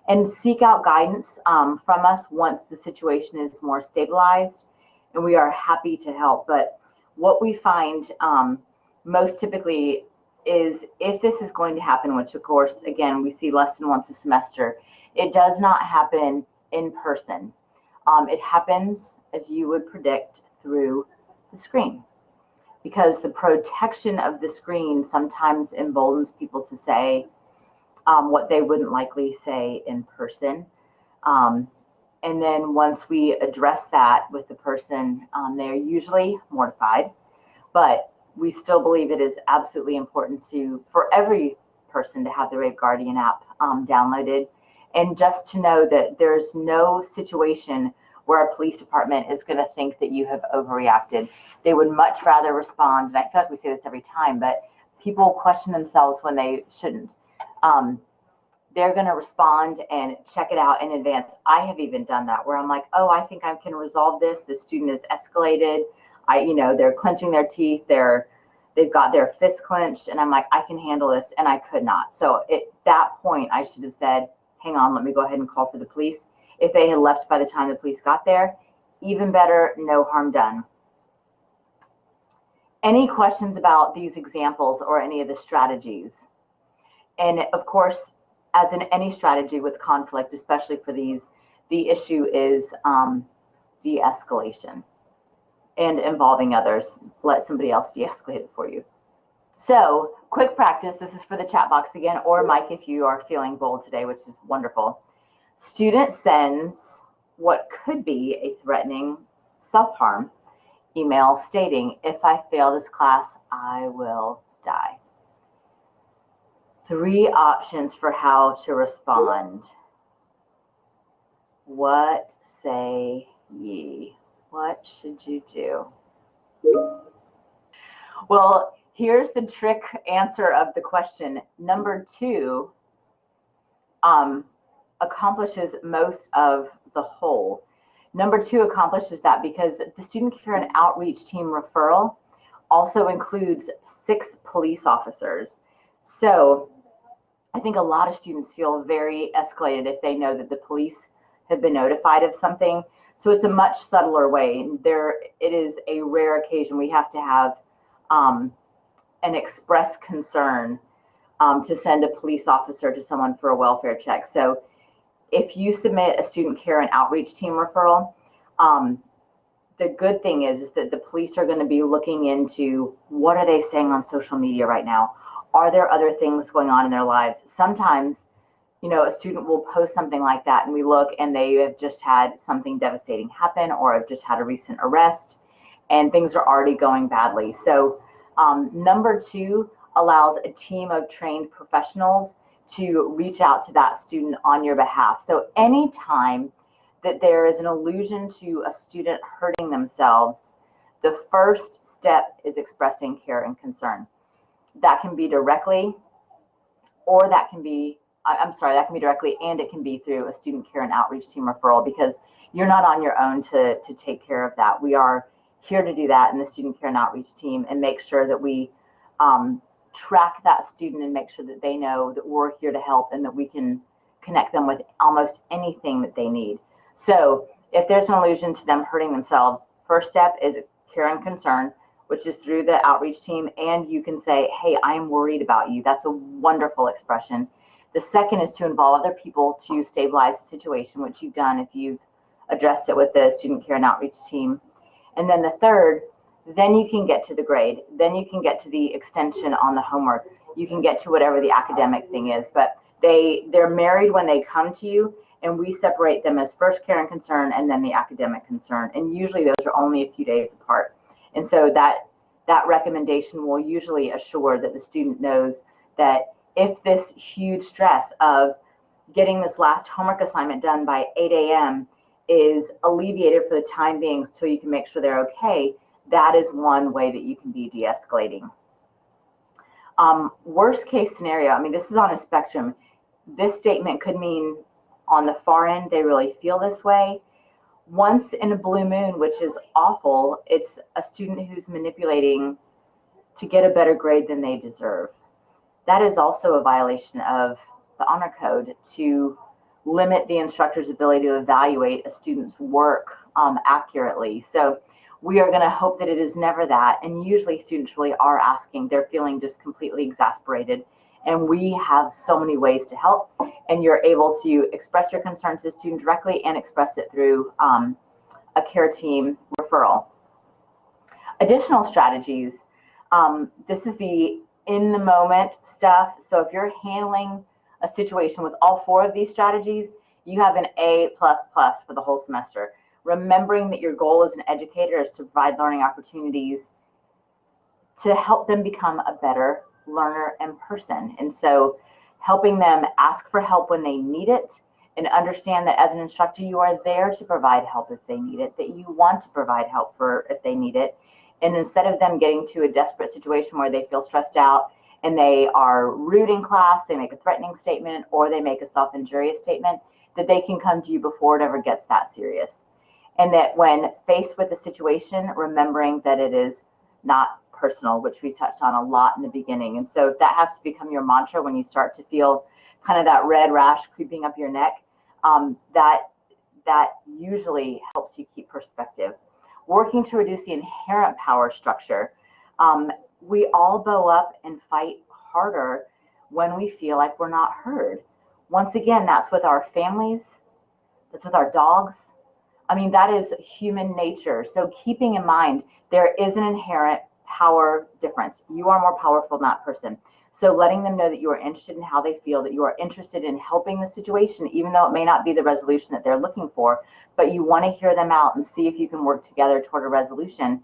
And seek out guidance from us once the situation is more stabilized, and we are happy to help. But what we find most typically is, if this is going to happen, which of course, again, we see less than once a semester, it does not happen in person. It happens, as you would predict, through the screen, because the protection of the screen sometimes emboldens people to say what they wouldn't likely say in person. And then once we address that with the person, they're usually mortified, but we still believe it is absolutely important for every person to have the Rave Guardian app downloaded, and just to know that there's no situation where a police department is going to think that you have overreacted. They would much rather respond, and I feel like we say this every time, but people question themselves when they shouldn't. They're going to respond and check it out in advance. I have even done that, where I'm like, oh, I think I can resolve this. The student is escalated. They're clenching their teeth. They've got their fists clenched, and I'm like, I can handle this, and I could not. So at that point, I should have said, hang on, let me go ahead and call for the police. If they had left by the time the police got there, even better, no harm done. Any questions about these examples or any of the strategies? And of course, as in any strategy with conflict, especially for these, the issue is de-escalation and involving others. Let somebody else de-escalate it for you. So, quick practice. This is for the chat box again, or Mike if you are feeling bold today, which is wonderful. Student sends what could be a threatening self-harm email stating, if I fail this class, I will die. 3 options for how to respond. What say ye? What should you do? Well, here's the trick answer of the question. Number 2 accomplishes most of the whole. Number 2 accomplishes that because the Student Care and Outreach Team referral also includes 6 police officers. So I think a lot of students feel very escalated if they know that the police have been notified of something. So it's a much subtler way. It is a rare occasion we have to have an express concern to send a police officer to someone for a welfare check. So if you submit a Student Care and Outreach Team referral, the good thing is that the police are going to be looking into what are they saying on social media right now. Are there other things going on in their lives? Sometimes, a student will post something like that and we look and they have just had something devastating happen or have just had a recent arrest and things are already going badly. So number 2 allows a team of trained professionals to reach out to that student on your behalf. So anytime that there is an allusion to a student hurting themselves, the first step is expressing care and concern. That can be directly, or that can be directly, and it can be through a Student Care and Outreach Team referral, because you're not on your own to take care of that. We are here to do that in the Student Care and Outreach Team and make sure that we track that student and make sure that they know that we're here to help and that we can connect them with almost anything that they need. So if there's an allusion to them hurting themselves, first step is care and concern, which is through the outreach team, and you can say, hey, I am worried about you. That's a wonderful expression. The second is to involve other people to stabilize the situation, which you've done if you've addressed it with the Student Care and Outreach Team. And then the third, then you can get to the grade. Then you can get to the extension on the homework. You can get to whatever the academic thing is, but they're married when they come to you, and we separate them as first care and concern and then the academic concern. And usually those are only a few days apart. And so that recommendation will usually assure that the student knows that if this huge stress of getting this last homework assignment done by 8 a.m. is alleviated for the time being so you can make sure they're okay, that is one way that you can be de-escalating. Worst case scenario, I mean, this is on a spectrum. This statement could mean on the far end, they really feel this way. Once in a blue moon, which is awful, it's a student who's manipulating to get a better grade than they deserve. That is also a violation of the honor code, to limit the instructor's ability to evaluate a student's work accurately. So we are going to hope that it is never that. And usually students really are asking, they're feeling just completely exasperated. And we have so many ways to help. And you're able to express your concern to the student directly and express it through a care team referral. Additional strategies. This is the in the moment stuff. So if you're handling a situation with all 4 of these strategies, you have an A++ for the whole semester. Remembering that your goal as an educator is to provide learning opportunities to help them become a better learner and person. And so helping them ask for help when they need it, and understand that as an instructor, you are there to provide help if they need it, that you want to provide help for if they need it. And instead of them getting to a desperate situation where they feel stressed out and they are rude in class, they make a threatening statement, or they make a self-injurious statement, that they can come to you before it ever gets that serious. And that when faced with a situation, remembering that it is not personal, which we touched on a lot in the beginning. And so that has to become your mantra when you start to feel kind of that red rash creeping up your neck. That usually helps you keep perspective. Working to reduce the inherent power structure. We all bow up and fight harder when we feel like we're not heard. Once again, that's with our families, that's with our dogs. I mean, that is human nature. So keeping in mind, there is an inherent power difference. You are more powerful than that person. So letting them know that you are interested in how they feel, that you are interested in helping the situation, even though it may not be the resolution that they're looking for, but you want to hear them out and see if you can work together toward a resolution,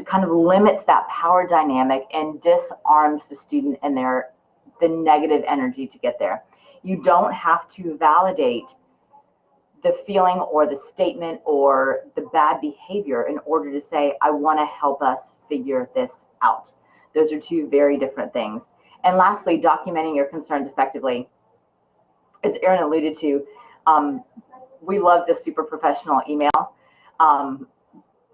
kind of limits that power dynamic and disarms the student and the negative energy to get there. You don't have to validate the feeling or the statement or the bad behavior in order to say, I want to help us figure this out. Those are 2 very different things. And lastly, documenting your concerns effectively. As Erin alluded to, we love the super professional email.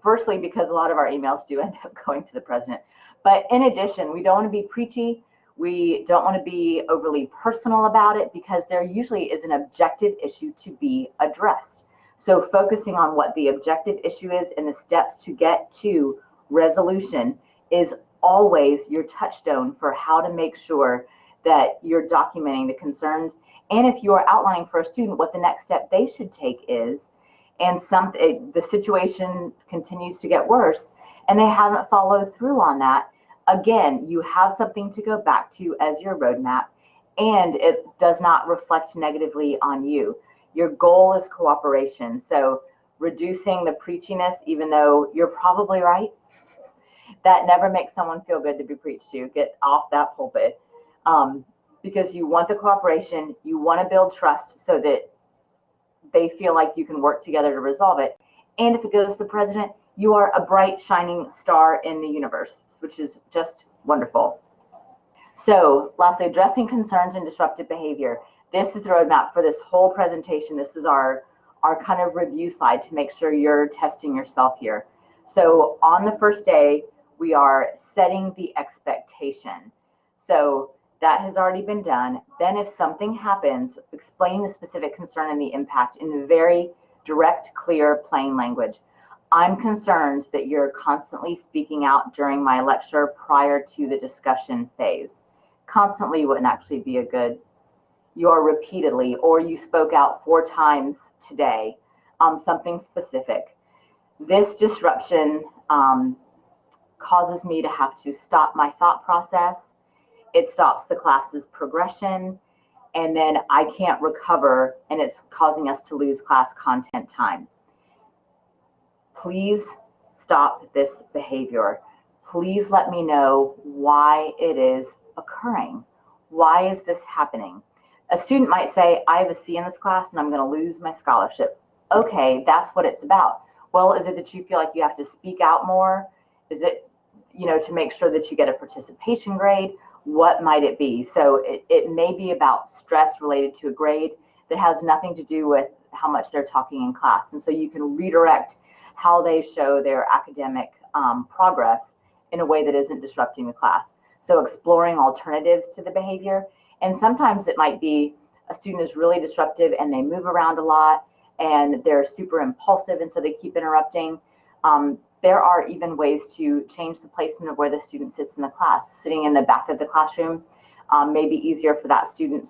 Firstly, because a lot of our emails do end up going to the president. But in addition, we don't want to be preachy. We don't want to be overly personal about it, because there usually is an objective issue to be addressed. So focusing on what the objective issue is and the steps to get to resolution is always your touchstone for how to make sure that you're documenting the concerns. And if you are outlining for a student what the next step they should take is, and the situation continues to get worse and they haven't followed through on that, again, you have something to go back to as your roadmap, and it does not reflect negatively on you. Your goal is cooperation. So reducing the preachiness, even though you're probably right, that never makes someone feel good to be preached to. Get off that pulpit, because you want the cooperation, you want to build trust so that they feel like you can work together to resolve it. And if it goes to the president, you are a bright, shining star in the universe, which is just wonderful. So lastly, addressing concerns and disruptive behavior. This is the roadmap for this whole presentation. This is our kind of review slide to make sure you're testing yourself here. So on the first day, we are setting the expectation. So that has already been done. Then if something happens, explain the specific concern and the impact in very direct, clear, plain language. I'm concerned that you're constantly speaking out during my lecture prior to the discussion phase. Constantly wouldn't actually be a good, you are repeatedly, or you spoke out 4 times today, something specific. This disruption causes me to have to stop my thought process. It stops the class's progression, and then I can't recover, and it's causing us to lose class content time. Please stop this behavior. Please let me know why it is occurring. Why is this happening? A student might say, I have a C in this class and I'm going to lose my scholarship. Okay, that's what it's about. Well, is it that you feel like you have to speak out more? Is it, to make sure that you get a participation grade? What might it be? So it may be about stress related to a grade that has nothing to do with how much they're talking in class. And so you can redirect how they show their academic progress in a way that isn't disrupting the class. So exploring alternatives to the behavior. And sometimes it might be a student is really disruptive and they move around a lot and they're super impulsive and so they keep interrupting. There are even ways to change the placement of where the student sits in the class. Sitting in the back of the classroom may be easier for that student,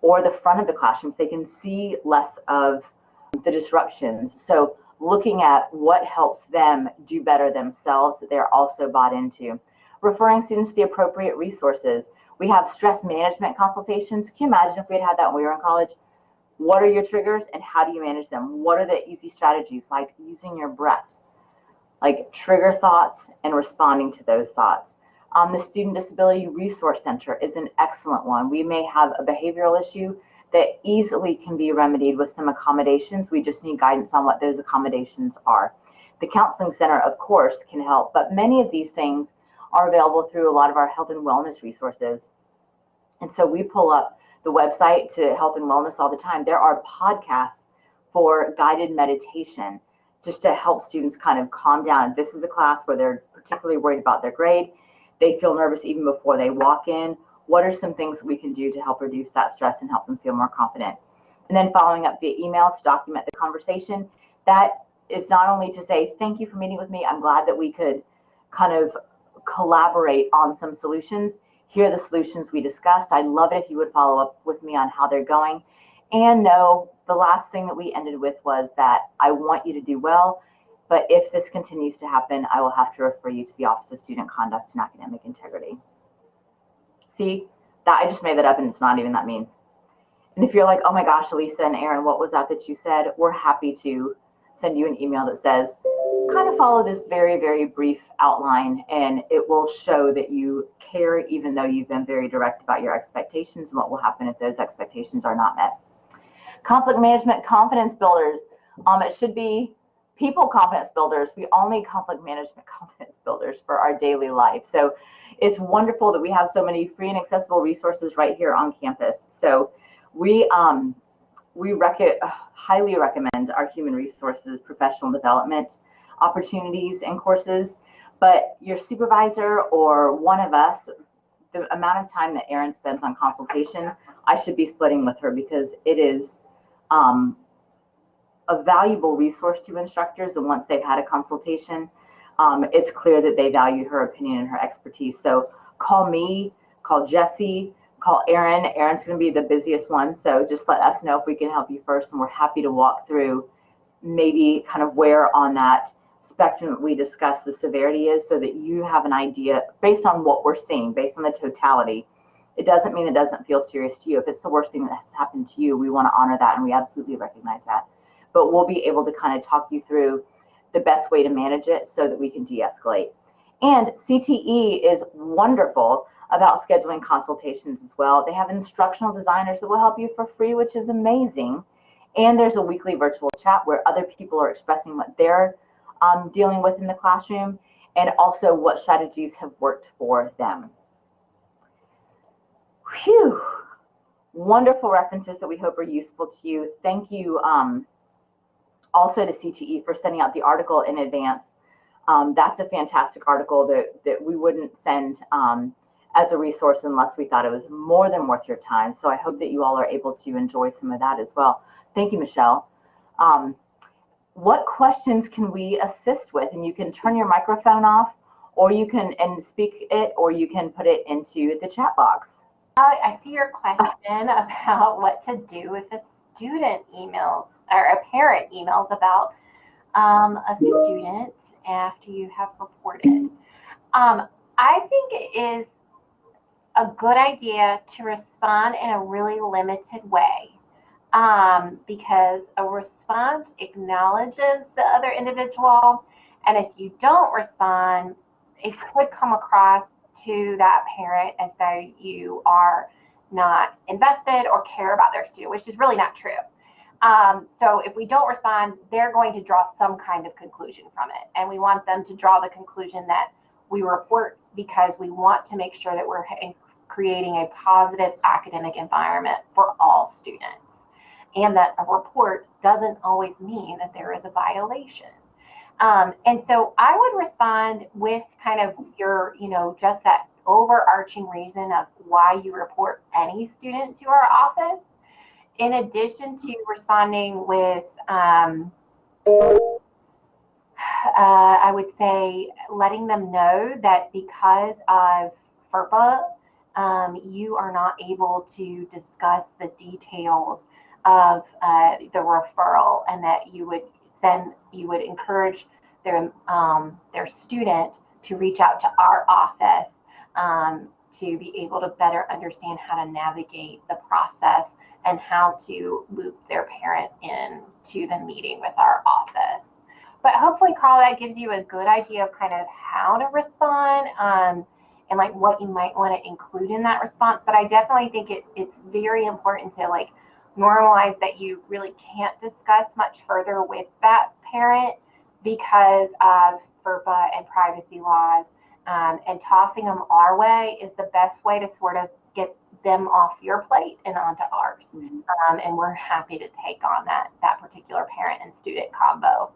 or the front of the classroom, so they can see less of the disruptions. So looking at what helps them do better themselves that they're also bought into. Referring students to the appropriate resources. We have stress management consultations. Can you imagine if we had that when we were in college? What are your triggers and how do you manage them? What are the easy strategies, like using your breath, like trigger thoughts and responding to those thoughts. The Student Disability Resource Center is an excellent one. We may have a behavioral issue that easily can be remedied with some accommodations. We just need guidance on what those accommodations are. The Counseling Center, of course, can help, but many of these things are available through a lot of our health and wellness resources. And so we pull up the website to health and wellness all the time. There are podcasts for guided meditation just to help students kind of calm down. This is a class where they're particularly worried about their grade. They feel nervous even before they walk in. What are some things that we can do to help reduce that stress and help them feel more confident? And then following up via email to document the conversation. That is not only to say, thank you for meeting with me. I'm glad that we could kind of collaborate on some solutions. Here are the solutions we discussed. I'd love it if you would follow up with me on how they're going. And no, the last thing that we ended with was that I want you to do well, but if this continues to happen, I will have to refer you to the Office of Student Conduct and Academic Integrity. See, that I just made that up and it's not even that mean. And if you're like, oh my gosh, Elisa and Aaron, what was that you said? We're happy to send you an email that says, kind of follow this very, very brief outline, and it will show that you care even though you've been very direct about your expectations and what will happen if those expectations are not met. Conflict management confidence builders. It should be people confidence builders. We all need conflict management confidence builders for our daily life. So it's wonderful that we have so many free and accessible resources right here on campus. So we highly recommend our human resources professional development opportunities and courses. But your supervisor or one of us, the amount of time that Erin spends on consultation, I should be splitting with her because it is a valuable resource to instructors. And once they've had a consultation, it's clear that they value her opinion and her expertise. So call me, call Jesse, call Erin. Erin's going to be the busiest one. So just let us know if we can help you first. And we're happy to walk through maybe kind of where on that spectrum that we discussed the severity is, so that you have an idea based on what we're seeing, based on the totality. It doesn't mean it doesn't feel serious to you. If it's the worst thing that has happened to you, we want to honor that, and we absolutely recognize that. But we'll be able to kind of talk you through the best way to manage it so that we can de-escalate. And CTE is wonderful about scheduling consultations as well. They have instructional designers that will help you for free, which is amazing. And there's a weekly virtual chat where other people are expressing what they're dealing with in the classroom, and also what strategies have worked for them. Whew. Wonderful references that we hope are useful to you. Thank you also to CTE for sending out the article in advance. That's a fantastic article that we wouldn't send as a resource unless we thought it was more than worth your time. So I hope that you all are able to enjoy some of that as well. Thank you, Michelle. What questions can we assist with? And you can turn your microphone off, or you can speak it, or you can put it into the chat box. I see your question about what to do if a student emails or a parent emails about a student after you have reported. I think it is a good idea to respond in a really limited way. Because a response acknowledges the other individual, and if you don't respond, it could come across to that parent as though you are not invested or care about their student, which is really not true. So if we don't respond, they're going to draw some kind of conclusion from it. And we want them to draw the conclusion that we report because we want to make sure that we're creating a positive academic environment for all students. And that a report doesn't always mean that there is a violation. And so I would respond with kind of your, just that overarching reason of why you report any student to our office, in addition to responding with, I would say, letting them know that because of FERPA, you are not able to discuss the details of the referral, and that you would encourage their student to reach out to our office to be able to better understand how to navigate the process and how to loop their parent in to the meeting with our office. But hopefully, Carl, that gives you a good idea of kind of how to respond and like what you might want to include in that response. But I definitely think it's very important to like normalize that you really can't discuss much further with that parent because of FERPA and privacy laws, and tossing them our way is the best way to sort of get them off your plate and onto ours. And we're happy to take on that particular parent and student combo.